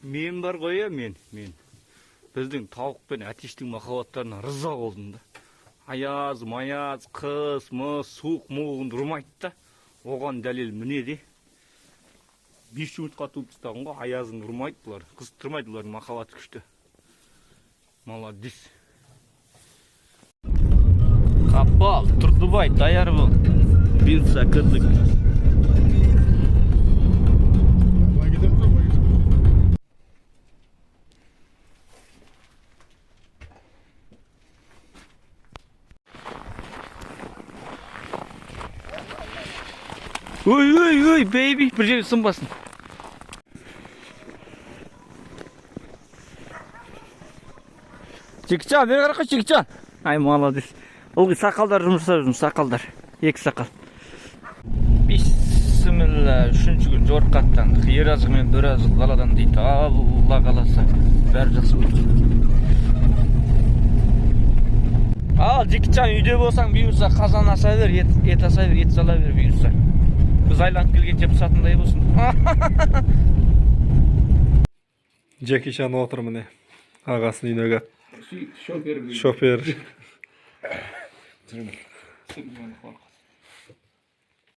Men бар ғой, мен. Біздің тауық пен әтештің махаббаттарына риза болдым да. Аяз, маяз, қыс, мұз, суық, мұғын ұрмайды да. Оған дәлел міне де. 5 жұмыртқа туып тастаған ғой, аязын ұрмайды бұлар. Қыстырмайды бұлар, махаббаты күшті. Молодец. Қапал, Тұрдыбай, даяр бұл. Бұйырса кірдік. Ой, бейби, бір жерге сынбасын. Жекічан, бері қараққа Жекічан. Ай, молодец. Ылғи сақалдар жұмыс жасап жүрміз, сақалдар. Екі сақал. Бисмилла, 3-ші күн жорыққаттан. Ер азығы мен бір азығы қаладан дейді. Алла қаласа, бәрі жақсы болды. Ал, Жекічан, үйде болсаң, бұйырса қазан аса бер, ет аса бер, ет сала бер, бұйырса. Біз айланып келгенше пысатындай болсын. Жекичан отыр міне. Ағасын үйіне қап. Шофер. Шофер.